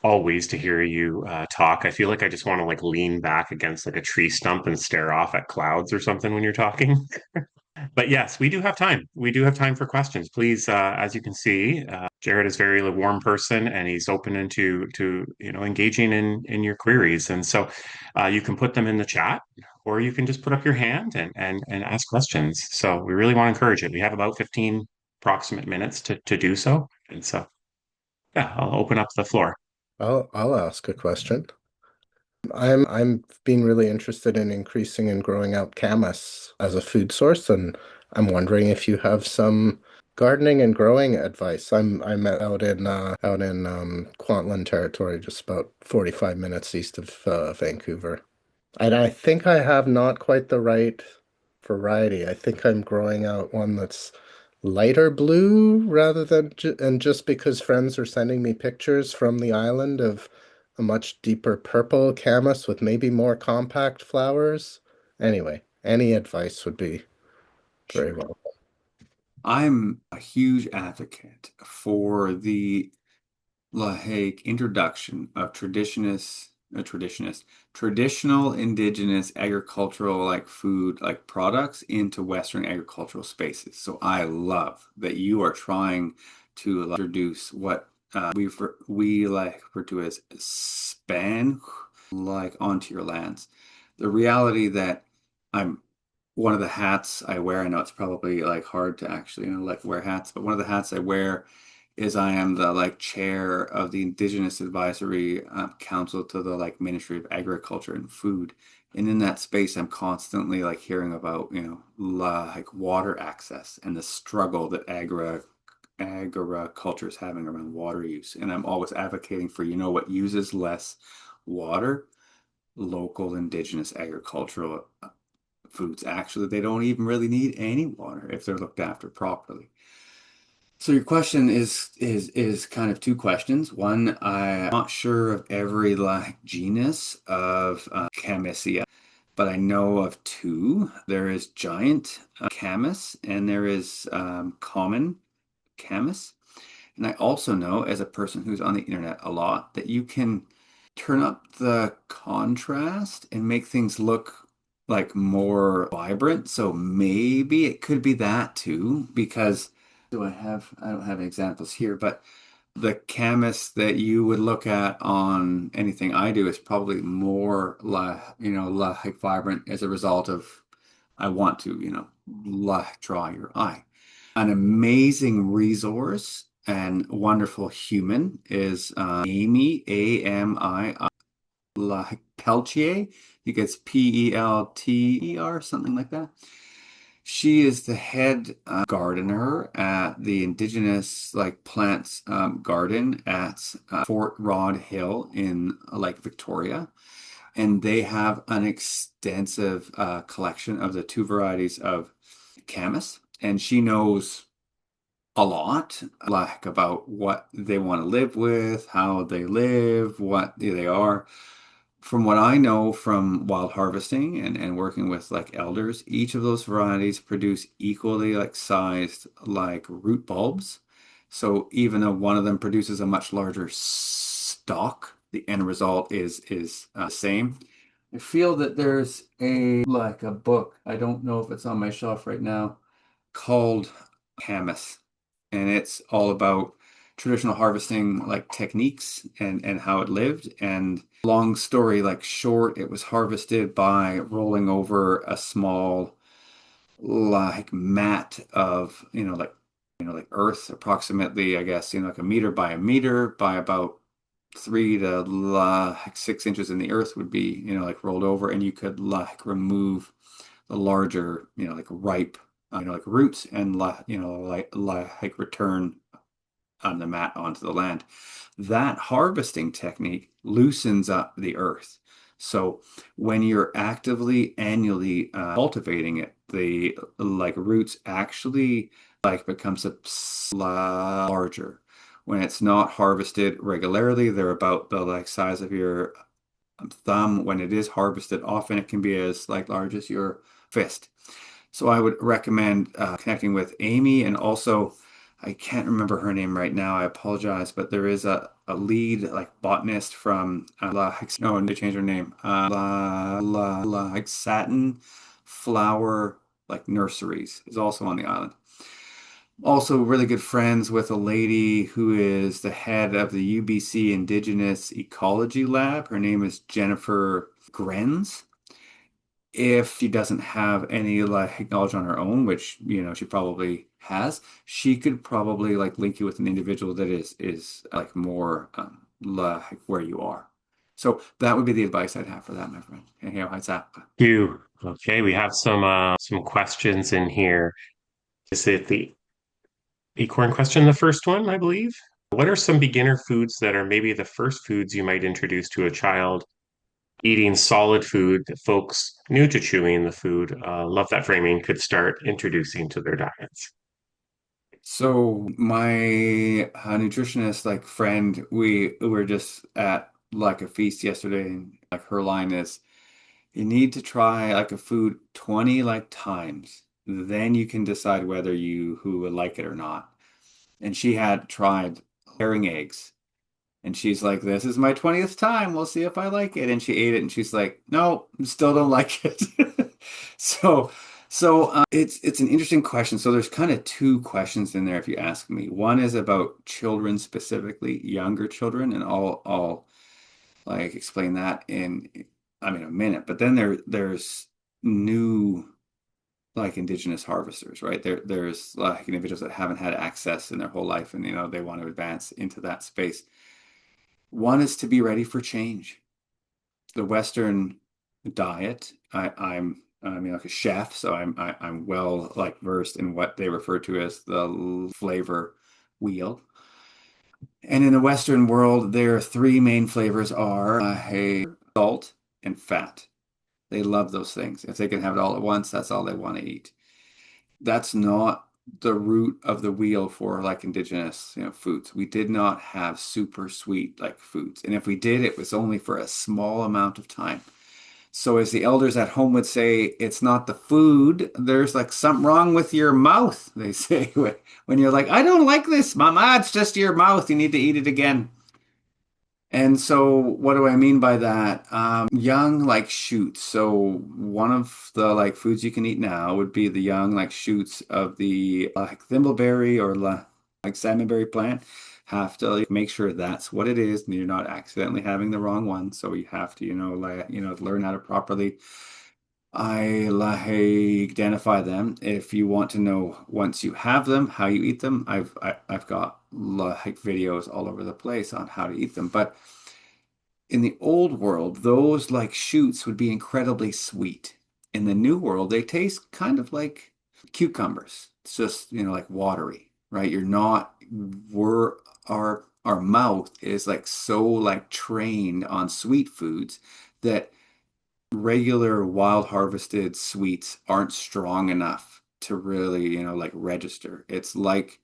always to hear you talk. I feel like I just want to like lean back against like a tree stump and stare off at clouds or something when you're talking. But yes, we do have time. We do have time for questions. Please, as you can see, Jared is very like, warm person, and he's open into engaging in your queries. And so, you can put them in the chat, or you can just put up your hand and ask questions. So we really want to encourage it. We have about 15 approximate minutes to do so, and so yeah, I'll open up the floor. I'll ask a question. I'm being really interested in increasing and growing out camas as a food source, and I'm wondering if you have some gardening and growing advice. I'm out in Kwantlen territory, just about 45 minutes east of Vancouver. And I think I have not quite the right variety. I think I'm growing out one that's lighter blue rather than, and just because friends are sending me pictures from the island of a much deeper purple camas with maybe more compact flowers. Anyway, any advice would be very Sure. well. I'm a huge advocate for the like introduction of traditional indigenous agricultural like food like products into Western agricultural spaces. So I love that you are trying to like, introduce what we like refer to as span like onto your lands. The reality that I'm one of the hats I wear, I know it's probably like hard to actually, like wear hats, but one of the hats I wear is I am the like chair of the Indigenous Advisory Council to the like Ministry of Agriculture and Food. And in that space, I'm constantly like hearing about, like water access and the struggle that agriculture is having around water use. And I'm always advocating for, what uses less water? Local indigenous agricultural foods. Actually, they don't even really need any water if they're looked after properly. So your question is kind of two questions. One, I'm not sure of every like genus of Chamaecia, but I know of two. There is giant camas and there is common camas. And I also know, as a person who's on the internet a lot, that you can turn up the contrast and make things look like more vibrant. So maybe it could be that too, because I don't have examples here, but the camas that you would look at on anything I do is probably more like vibrant as a result of I want to, like draw your eye. An amazing resource and wonderful human is Amy, A-M-I, like Peltier. I think it's Pelter, something like that. She is the head gardener at the Indigenous like plants garden at Fort Rod Hill in Lake Victoria, and they have an extensive collection of the two varieties of camas, and she knows a lot like about what they want to live with, how they live, what they are. From what I know from wild harvesting and working with like elders, each of those varieties produce equally like sized like root bulbs. So even though one of them produces a much larger stalk, the end result is the same. I feel that there's a book. I don't know if it's on my shelf right now called Hamas, and it's all about traditional harvesting like techniques and how it lived. And long story like short, it was harvested by rolling over a small like mat of like earth, approximately I guess like a meter by a meter by about 3 to 6 inches in the earth would be like rolled over, and you could like remove the larger like ripe like roots and like return on the mat onto the land. That harvesting technique loosens up the earth. So when you're actively annually cultivating it, the like roots actually like becomes a larger. When it's not harvested regularly, they're about the like size of your thumb. When it is harvested, often it can be as like large as your fist. So I would recommend connecting with Amy, and also I can't remember her name right now. I apologize, but there is a lead like botanist from no, they changed her name. Like Satin Flower like Nurseries is also on the island. Also, really good friends with a lady who is the head of the UBC Indigenous Ecology Lab. Her name is Jennifer Grenz. If she doesn't have any like knowledge on her own, which she probably has, she could probably like link you with an individual that is like more like where you are. So that would be the advice I'd have for that, my friend. Hey, how's that? You. Okay, we have some questions in here. Is it the acorn question, the first one, I believe? What are some beginner foods that are maybe the first foods you might introduce to a child eating solid food that folks new to chewing the food, love that framing, could start introducing to their diets? So my nutritionist like friend, we were just at like a feast yesterday, and like her line is, you need to try like a food 20 like times. Then you can decide whether you who would like it or not. And she had tried herring eggs. And she's like, this is my 20th time. We'll see if I like it. And she ate it and she's like, no, still don't like it. So, it's an interesting question. So there's kind of two questions in there if you ask me. One is about children specifically, younger children, and I'll like explain that in I mean a minute. But then there's new like indigenous harvesters, right? There's like individuals that haven't had access in their whole life and they want to advance into that space. One is to be ready for change. The Western diet, I mean like a chef, so I'm well like versed in what they refer to as the flavor wheel. And in the Western world, their three main flavors are salt and fat. They love those things. If they can have it all at once, that's all they want to eat. That's not the root of the wheel for like indigenous, foods. We did not have super sweet like foods. And if we did, it was only for a small amount of time. So as the elders at home would say, it's not the food, there's like something wrong with your mouth, they say when you're like, I don't like this, mama, it's just your mouth. You need to eat it again. And so, what do I mean by that? Young like shoots. So one of the like foods you can eat now would be the young like shoots of the like thimbleberry or like salmonberry plant. Have to like, make sure that's what it is, and you're not accidentally having the wrong one. So you have to, learn how to properly I like identify them. If you want to know once you have them, how you eat them, I've got like videos all over the place on how to eat them. But in the old world, those like shoots would be incredibly sweet. In the new world, they taste kind of like cucumbers. It's just, like watery, right? You're not, we're, our mouth is like so like trained on sweet foods that regular wild harvested sweets aren't strong enough to really, like register. It's like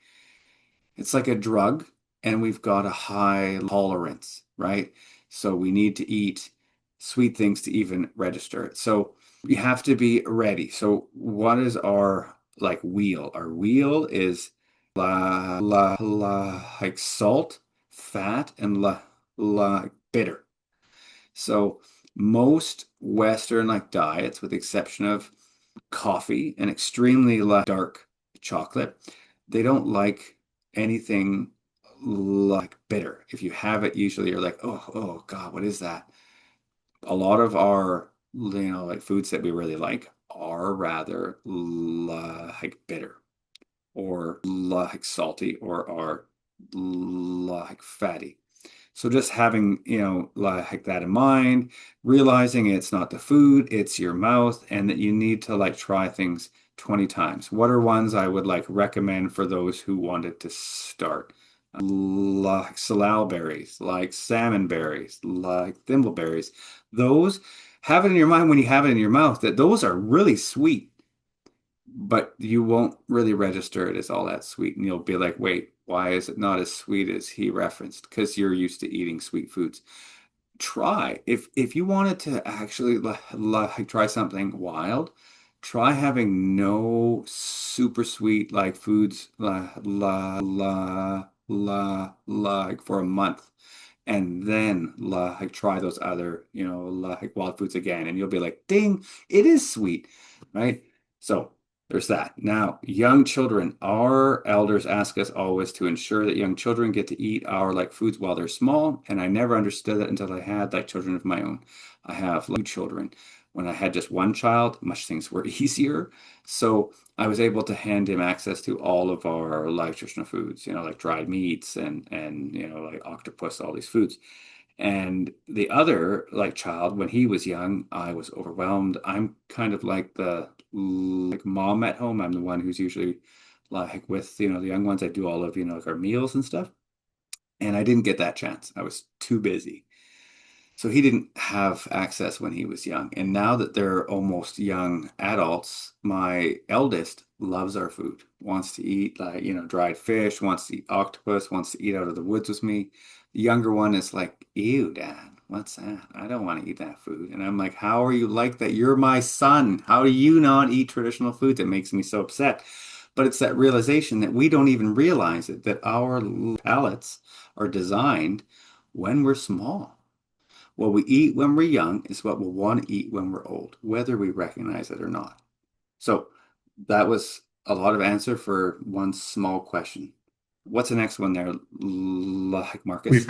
a drug, and we've got a high tolerance, right? So we need to eat sweet things to even register it. So we have to be ready. So what is our like wheel? Our wheel is like salt, fat, and bitter. So most Western like diets, with the exception of coffee and extremely dark chocolate, they don't like anything like bitter. If you have it, usually you're like, oh God, what is that? A lot of our, like foods that we really like are rather like bitter or like salty or are like fatty. So just having, like that in mind, realizing it's not the food, it's your mouth, and that you need to like try things 20 times. What are ones I would like recommend for those who wanted to start? Like salal berries, like salmon berries, like thimbleberries. Those, have it in your mind when you have it in your mouth that those are really sweet, but you won't really register it as all that sweet. And you'll be like, wait, why is it not as sweet as he referenced? Because you're used to eating sweet foods. Try, if you wanted to actually like try something wild, try having no super sweet like foods like for a month. And then like try those other, like wild foods again, and you'll be like, ding, it is sweet, right? So there's that. Now, young children, our elders ask us always to ensure that young children get to eat our like foods while they're small. And I never understood that until I had like children of my own. I have like two children. When I had just one child, much things were easier. So I was able to hand him access to all of our live nutritional foods, like dried meats and like octopus, all these foods. And the other like child, when he was young, I was overwhelmed. I'm kind of like the like mom at home. I'm the one who's usually like with, the young ones. I do all of, like our meals and stuff. And I didn't get that chance. I was too busy. So he didn't have access when he was young. And now that they're almost young adults, my eldest loves our food, wants to eat like, dried fish, wants to eat octopus, wants to eat out of the woods with me. The younger one is like, ew, Dad, what's that? I don't want to eat that food. And I'm like, how are you like that? You're my son. How do you not eat traditional foods? It makes me so upset. But it's that realization that we don't even realize it, that our palates are designed when we're small. What we eat when we're young is what we'll want to eat when we're old, whether we recognize it or not. So that was a lot of answer for one small question. What's the next one there, like We've Marcus?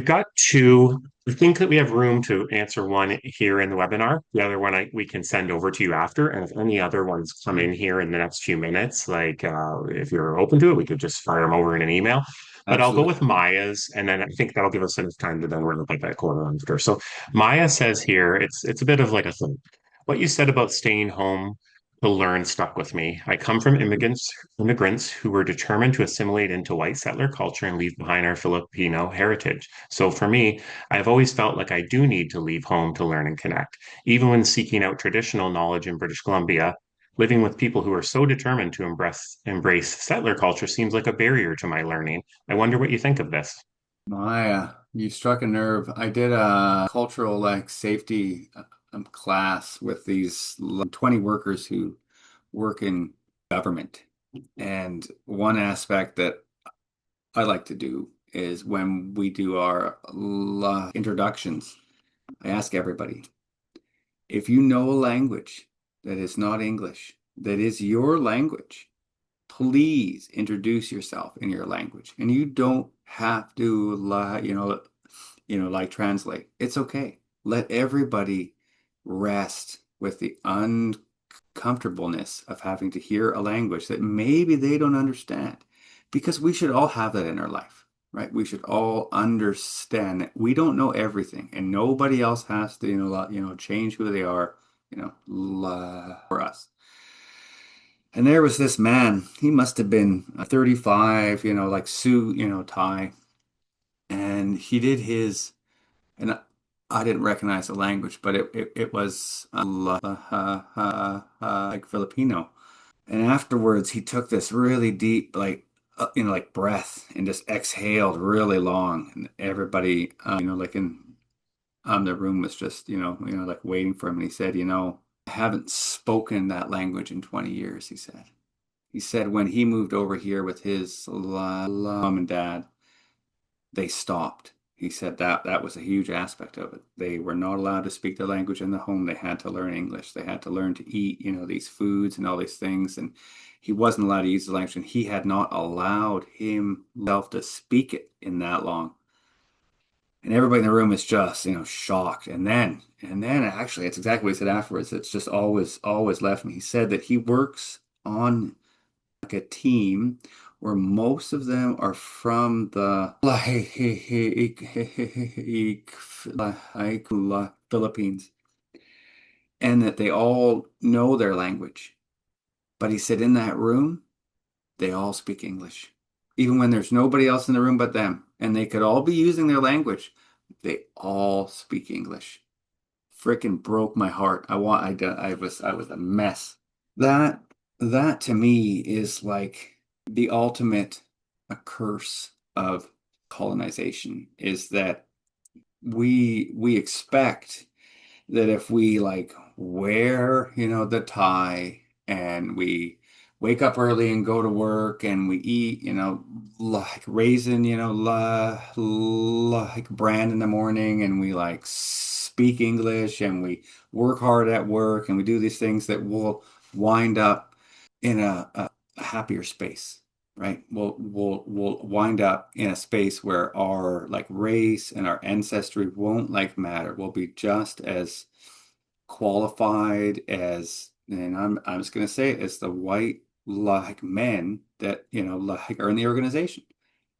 got two. I think that we have room to answer one here in the webinar. The other one we can send over to you after. And if any other ones come in here in the next few minutes, like if you're open to it, we could just fire them over in an email. But I'll go with Absolutely. Maya's, and then I think that'll give us enough time to then wrap up that corner after. So Maya says here, it's a bit of like a thing. What you said about staying home to learn stuck with me. I come from immigrants who were determined to assimilate into white settler culture and leave behind our Filipino heritage. So for me, I've always felt like I do need to leave home to learn and connect. Even when seeking out traditional knowledge in British Columbia, living with people who are so determined to embrace settler culture seems like a barrier to my learning. I wonder what you think of this. Maya, you struck a nerve. I did a cultural like safety class with these 20 workers who work in government. And one aspect that I like to do is when we do our introductions, I ask everybody, if you know a language that is not English, that is your language, please introduce yourself in your language. And you don't have to, like translate. It's okay. Let everybody rest with the uncomfortableness of having to hear a language that maybe they don't understand. Because we should all have that in our life, right? We should all understand that we don't know everything and nobody else has to, change who they are, for us. And there was this man, he must have been 35, like suit, tie. And he did his, and I didn't recognize the language, but it was like Filipino. And afterwards, he took this really deep, like breath and just exhaled really long. And everybody, like in the room was just, like waiting for him. And he said, I haven't spoken that language in 20 years, he said. He said when he moved over here with his mom and dad, they stopped. He said that was a huge aspect of it. They were not allowed to speak the language in the home. They had to learn English. They had to learn to eat, these foods and all these things. And he wasn't allowed to use the language, and he had not allowed himself to speak it in that long. And everybody in the room is just, shocked. And then actually, it's exactly what he said afterwards. It's just always left me. He said that he works on like a team where most of them are from the Philippines, and that they all know their language. But he said in that room, they all speak English, even when there's nobody else in the room but them, and they could all be using their language. They all speak English. Freaking broke my heart. I was a mess. That that to me is like the ultimate a curse of colonization is that we expect that if we like wear, the tie and we wake up early and go to work and we eat, like raisin, like bran in the morning and we like speak English and we work hard at work and we do these things that will wind up in a happier space, right? We'll wind up in a space where our like race and our ancestry won't like matter. We'll be just as qualified as, and I'm just gonna say it, as the white like men that, like are in the organization.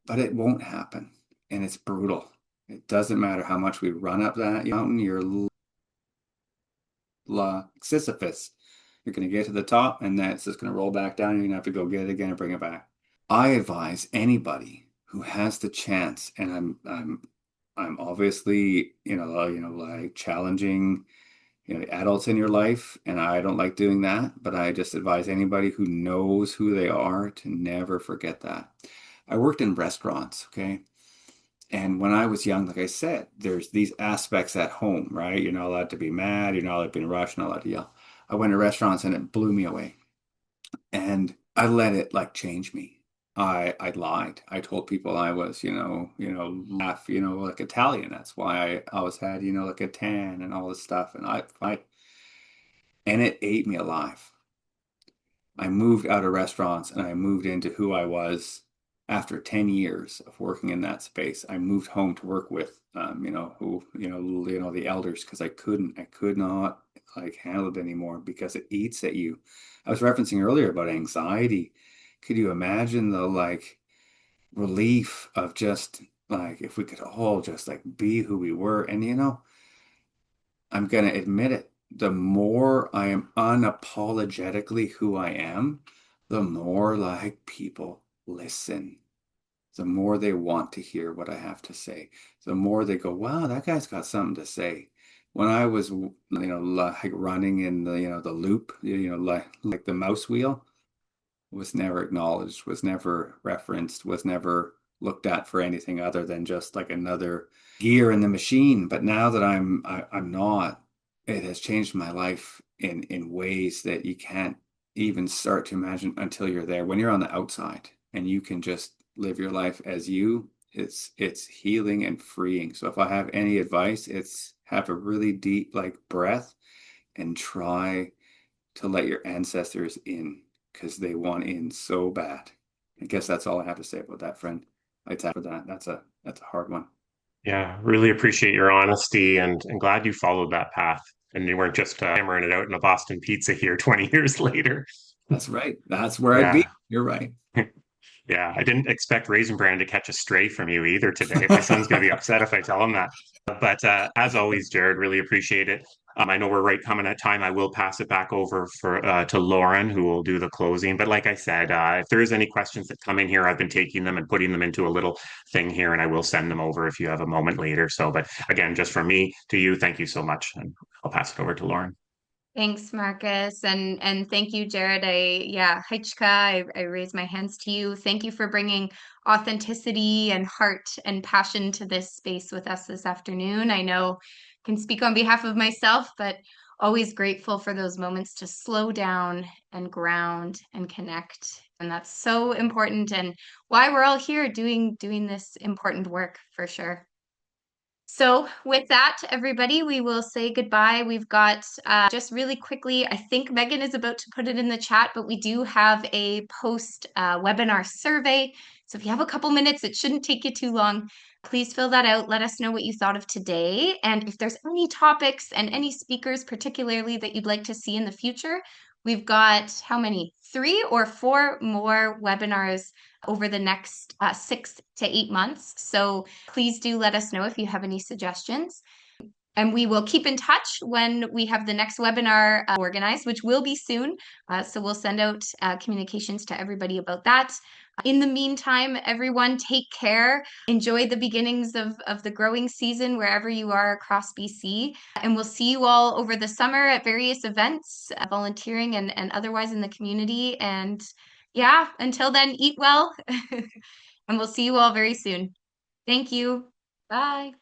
But it won't happen. And it's brutal. It doesn't matter how much we run up that mountain, you're Sisyphus. You're going to get to the top and then it's just going to roll back down. You're going to have to go get it again and bring it back. I advise anybody who has the chance, and I'm obviously, like challenging, the adults in your life, and I don't like doing that, but I just advise anybody who knows who they are to never forget that. I worked in restaurants, okay? And when I was young, like I said, there's these aspects at home, right? You're not allowed to be mad, you're not allowed to be in a rush, you're not allowed to yell. I went to restaurants and it blew me away. And I let it like change me. I lied. I told people I was, laugh, like Italian. That's why I always had, like a tan and all this stuff. And and it ate me alive. I moved out of restaurants and I moved into who I was after 10 years of working in that space. I moved home to work with, the elders because I could not like handle it anymore because it eats at you. I was referencing earlier about anxiety. Could you imagine the like relief of just like if we could all just like be who we were? And I'm gonna admit it. The more I am unapologetically who I am, the more like people listen. The more they want to hear what I have to say. The more they go, wow, that guy's got something to say. When I was, like running in the, the loop, like the mouse wheel, was never acknowledged, was never referenced, was never looked at for anything other than just like another gear in the machine. But now that I'm not, it has changed my life in ways that you can't even start to imagine until you're there. When you're on the outside and you can just live your life as you, it's healing and freeing. So if I have any advice, it's have a really deep like breath and try to let your ancestors in because they want in so bad. I guess that's all I have to say about that, friend. I tap for that. That's a hard one. Yeah, really appreciate your honesty and glad you followed that path and you weren't just hammering it out in a Boston pizza here 20 years later. That's right. That's where I'd be. Yeah. You're right. Yeah, I didn't expect Raisin Bran to catch a stray from you either today. My son's going to be upset if I tell him that. But as always, Jared, really appreciate it. I know we're right coming at time. I will pass it back over for to Lauren, who will do the closing. But like I said, if there is any questions that come in here, I've been taking them and putting them into a little thing here, and I will send them over if you have a moment later. So, but again, just from me to you, thank you so much, and I'll pass it over to Lauren. Thanks, Marcus, and thank you, Jared. I raise my hands to you. Thank you for bringing authenticity and heart and passion to this space with us this afternoon. I know I can speak on behalf of myself, but always grateful for those moments to slow down and ground and connect. And that's so important and why we're all here doing this important work for sure. So with that, everybody, we will say goodbye. We've got just really quickly, I think Megan is about to put it in the chat, but we do have a post webinar survey. So if you have a couple minutes, it shouldn't take you too long. Please fill that out. Let us know what you thought of today. And if there's any topics and any speakers particularly that you'd like to see in the future, we've got how many? 3 or 4 more webinars over the next 6 to 8 months. So please do let us know if you have any suggestions. And we will keep in touch when we have the next webinar organized, which will be soon. So we'll send out communications to everybody about that. In the meantime, everyone take care. Enjoy the beginnings of the growing season wherever you are across BC. And we'll see you all over the summer at various events, volunteering and otherwise in the community. And yeah, until then, eat well. And we'll see you all very soon. Thank you. Bye.